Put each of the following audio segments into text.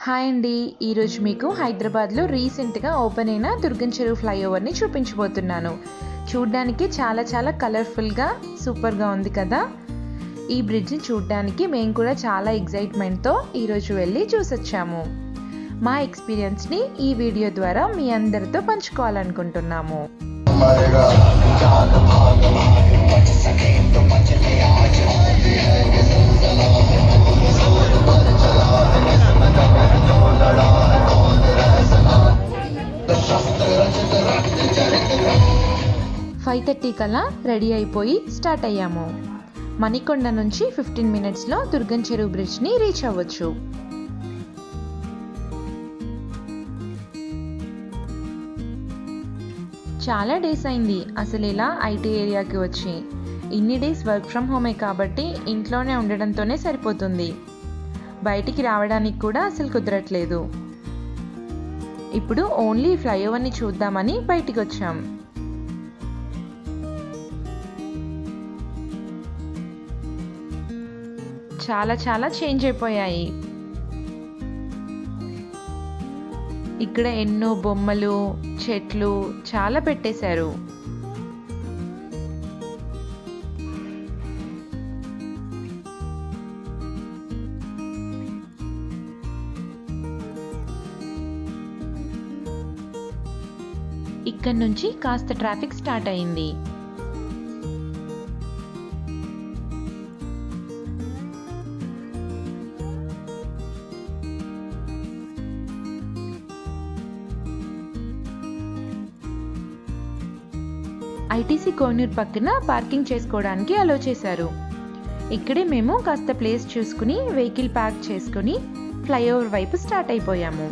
Hi అండి. ఈరోజు మీకు హైదరాబాద్లో రీసెంట్గా ఓపెన్ అయిన దుర్గం చెరువు ఫ్లైఓవర్ని చూపించబోతున్నాను. చూడ్డానికి చాలా కలర్ఫుల్గా సూపర్గా ఉంది కదా. ఈ బ్రిడ్జ్ని చూడ్డానికి మేము కూడా చాలా ఎగ్జైట్మెంట్తో ఈరోజు వెళ్ళి చూసొచ్చాము. మా ఎక్స్పీరియన్స్ని ఈ వీడియో ద్వారా మీ అందరితో పంచుకోవాలనుకుంటున్నాము. ఫైవ్ 5:30 కల్లా రెడీ అయిపోయి స్టార్ట్ అయ్యాము. మణికొండ నుంచి 15 మినిట్స్లో దుర్గం చెరువు బ్రిడ్జ్ని రీచ్ అవ్వచ్చు. చాలా డేస్ అయింది అసలు ఇలా ఐటీ ఏరియాకి వచ్చి. ఇన్ని డేస్ వర్క్ ఫ్రమ్ హోమే కాబట్టి ఇంట్లోనే ఉండడంతోనే సరిపోతుంది. బయటికి రావడానికి కూడా అసలు కుదరట్లేదు. ఇప్పుడు ఓన్లీ ఫ్లైఓవర్ని చూద్దామని బయటికి వచ్చాం. చాలా చేంజ్ అయిపోయాయి. ఇక్కడ ఎన్నో బొమ్మలు, చెట్లు చాలా పెట్టేశారు. ఇక్కడ నుంచి కాస్త ట్రాఫిక్ స్టార్ట్ అయింది. ఐటీసీ కోనూర్ పక్కన పార్కింగ్ చేసుకోవడానికి అలో చేశారు. ఇక్కడే మేము కాస్త ప్లేస్ చూసుకుని వెహికల్ పార్క్ చేసుకుని ఫ్లైఓవర్ వైపు స్టార్ట్ అయిపోయాము.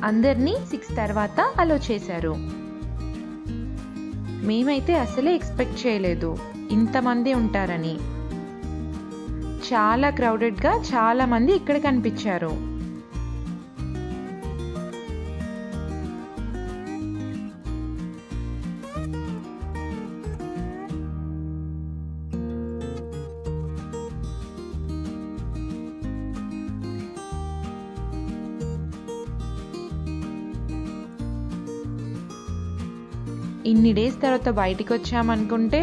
అందరినీ 6 తర్వాత అలో చేశారు. మేమైతే అసలే ఎక్స్పెక్ట్ చేయలేదు ఇంతమంది ఉంటారని. చాలా క్రౌడెడ్గా చాలా మంది ఇక్కడ కనిపించారు. ఇన్ని డేస్ తర్వాత బయటికి వచ్చామనుకుంటే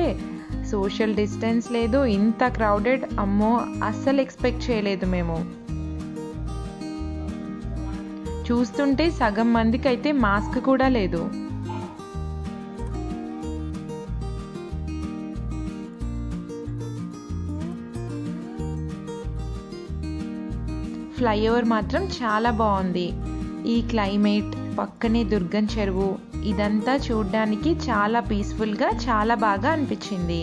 సోషల్ డిస్టెన్స్ లేదు, ఇంత క్రౌడెడ్ అమ్మో అస్సలు ఎక్స్పెక్ట్ చేయలేదు మేము. చూస్తుంటే సగం మందికి అయితే మాస్క్ కూడా లేదు. ఫ్లైఓవర్ మాత్రం చాలా బాగుంది. ఈ క్లైమేట్, పక్కనే దుర్గం చెరువు, ఇదంతా చూడ్డానికి చాలా పీస్ఫుల్గా చాలా బాగా అనిపించింది.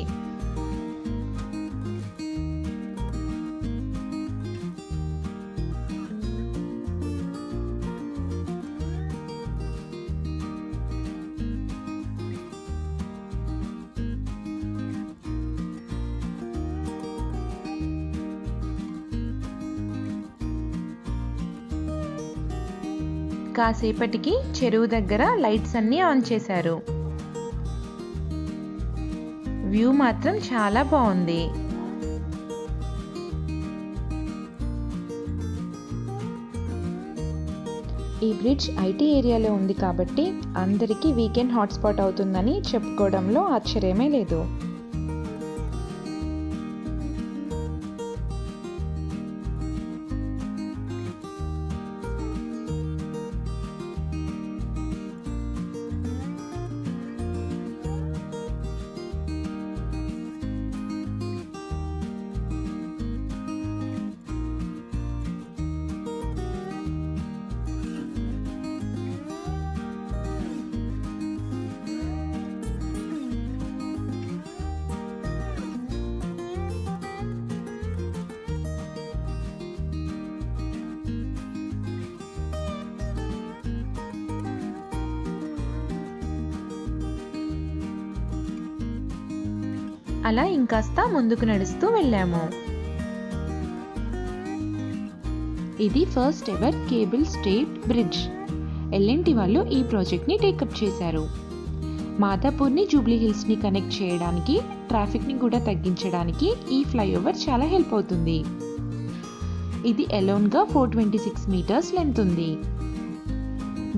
కాసేపటికి చెరువు దగ్గర లైట్స్ అన్నీ ఆన్ చేశారు. వ్యూ మాత్రం చాలా బాగుంది. ఈ బ్రిడ్జ్ ఐటీ ఏరియాలో ఉంది కాబట్టి అందరికీ వీకెండ్ హాట్స్పాట్ అవుతుందని చెప్పుకోవడంలో ఆశ్చర్యమే లేదు. అలా ఇంకాస్త ముందుకు నడుస్తూ వెళ్ళాము. ఇది first ever cable stayed bridge. L N T వాళ్ళు ఈ ప్రాజెక్ట్ని టేకప్ చేశారు. మాదాపూర్ని జూబ్లీ హిల్స్ని కనెక్ట్ చేయడానికి, ట్రాఫిక్ని కూడా తగ్గించడానికి ఈ ఫ్లైఓవర్ చాలా హెల్ప్ అవుతుంది. ఇది అలోన్గా 426 మీటర్స్ లెంత్ ఉంది.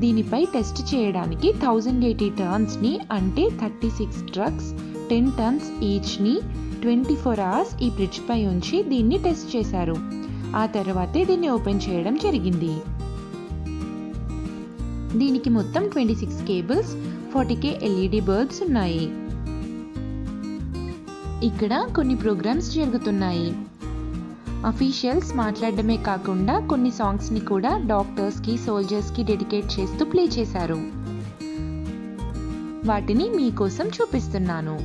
దీనిపై టెస్ట్ చేయడానికి 1080 టర్న్స్ని అంటే 36 ట్రక్స్ 10 టన్స్ ఈచ్ని 24 అవర్స్ ఈ బ్రిడ్జ్ పై ఉంచి దీన్ని టెస్ట్ చేశారు. ఆ తర్వాతే దీన్ని ఓపెన్ చేయడం జరిగింది. దీనికి మొత్తం 26 కేబుల్స్, 40K LED బల్బ్స్ ఉన్నాయి. ఇక్కడ కొన్ని ప్రోగ్రామ్స్ జరుగుతున్నాయి. అఫీషియల్స్ మాట్లాడడమే కాకుండా కొన్ని సాంగ్స్ని కూడా డాక్టర్స్కి, సోల్జర్స్కి డెడికేట్ చేస్తూ ప్లే చేశారు. వాటిని మీకోసం చూపిస్తున్నాను.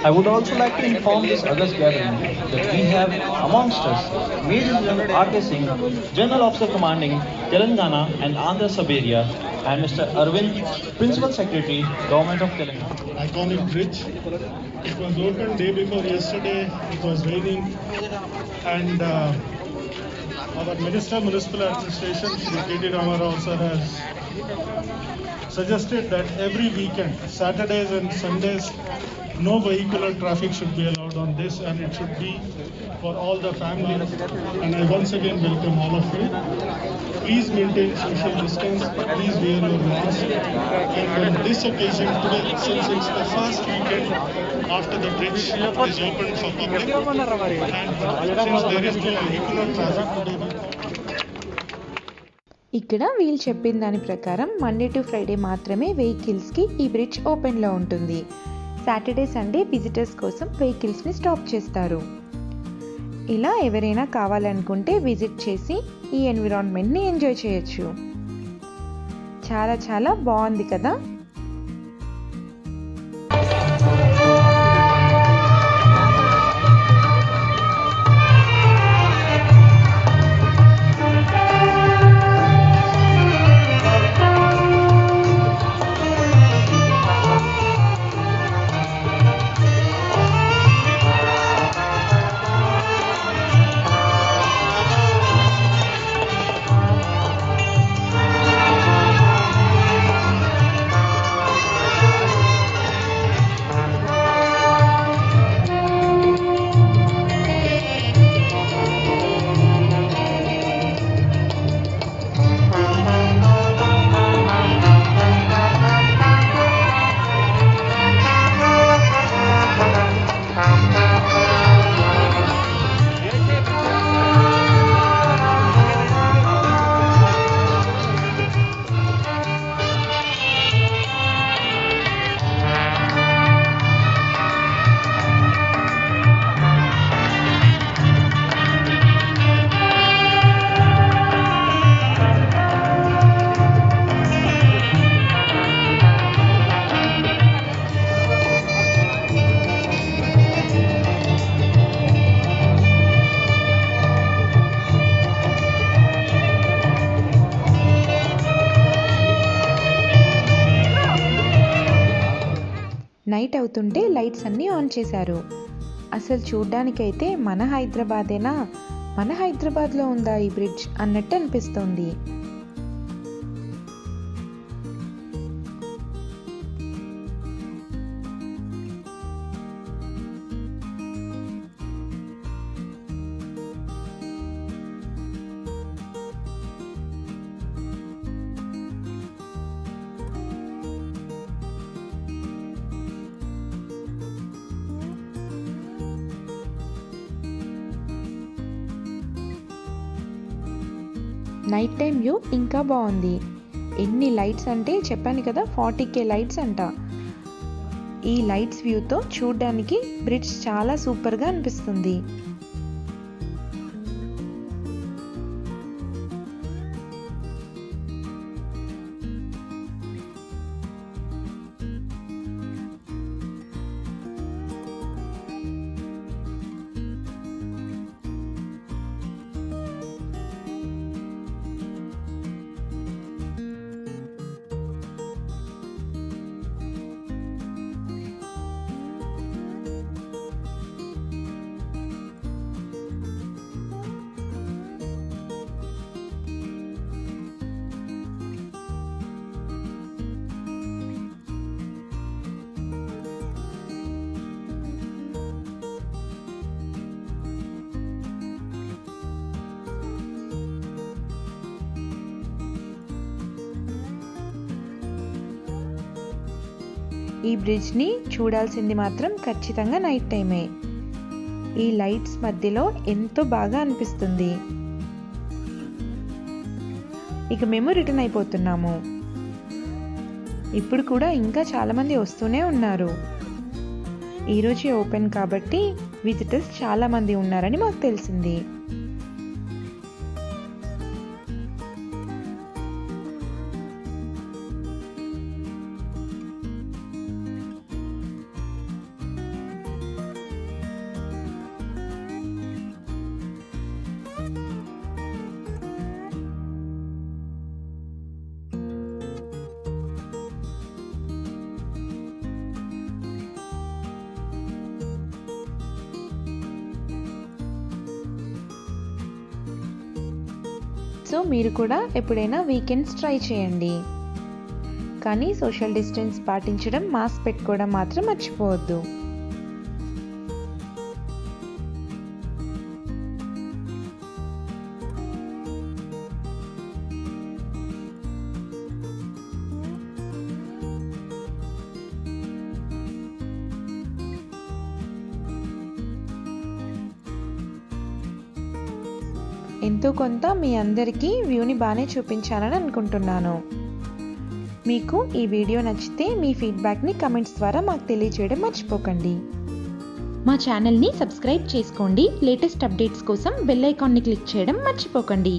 I would also like to inform this August gathering that we have amongst us Major General R.K. Singh, General Officer Commanding Telangana and Andhra Sub-area, and Mr. Arvind, Principal Secretary, Government of Telangana. Iconic bridge. It was opened day before yesterday. It was raining, and our Minister of Municipal Administration, Shri K.T. Ramarao sir, has suggested that every weekend, Saturdays and Sundays, no vehicular traffic should be allowed on this, and it should be for all the families. And I once again welcome all of you. Please maintain social distance. Please wear your mask. And on this occasion today, since it's the first weekend after the bridge is opened for public, and since there is no vehicular traffic today, ఇక్కడ వీళ్ళు చెప్పిన దాని ప్రకారం Monday to Friday మాత్రమే వెహికల్స్కి ఈ bridge ఓపెన్లో ఉంటుంది. Saturday Sunday visitors కోసం వెహికల్స్ని స్టాప్ చేస్తారు. ఇలా ఎవరైనా కావాలనుకుంటే విజిట్ చేసి ఈ ఎన్విరాన్మెంట్ని ఎంజాయ్ చేయొచ్చు. చాలా చాలా బాగుంది కదా. నైట్ అవుతుంటే లైట్స్ అన్నీ ఆన్ చేశారు. అసలు చూడ్డానికైతే మన హైదరాబాదేనా, మన హైదరాబాద్లో ఉందా ఈ బ్రిడ్జ్ అన్నట్టు అనిపిస్తోంది. నైట్ టైం వ్యూ ఇంకా బాగుంది. ఎన్ని లైట్స్ అంటే చెప్పాను కదా, 40K లైట్స్ అంట. ఈ లైట్స్ వ్యూతో చూడ్డానికి బ్రిడ్జ్ చాలా సూపర్గా అనిపిస్తుంది. ఈ బ్రిడ్జ్ని చూడాల్సింది మాత్రం ఖచ్చితంగా నైట్ టైమే. ఈ లైట్స్ మధ్యలో ఎంతో బాగా అనిపిస్తుంది. ఇక మేము రిటర్న్ అయిపోతున్నాము. ఇప్పుడు కూడా ఇంకా చాలామంది వస్తూనే ఉన్నారు. ఈరోజే ఓపెన్ కాబట్టి విజిటర్స్ చాలామంది ఉన్నారని మాకు తెలిసింది. సో మీరు కూడా ఎప్పుడైనా వీకెండ్స్ ట్రై చేయండి. కానీ సోషల్ డిస్టెన్స్ పాటించడం, మాస్క్ పెట్టుకోవడం మాత్రం మర్చిపోవద్దు. ఎంతో కొంత మీ అందరికీ వ్యూని బాగానే చూపించాలని అనుకుంటున్నాను. మీకు ఈ వీడియో నచ్చితే మీ ఫీడ్బ్యాక్ని కమెంట్స్ ద్వారా మాకు తెలియజేయడం మర్చిపోకండి. మా ఛానల్ని సబ్స్క్రైబ్ చేసుకోండి. లేటెస్ట్ అప్డేట్స్ కోసం బెల్ ఐకాన్ని క్లిక్ చేయడం మర్చిపోకండి.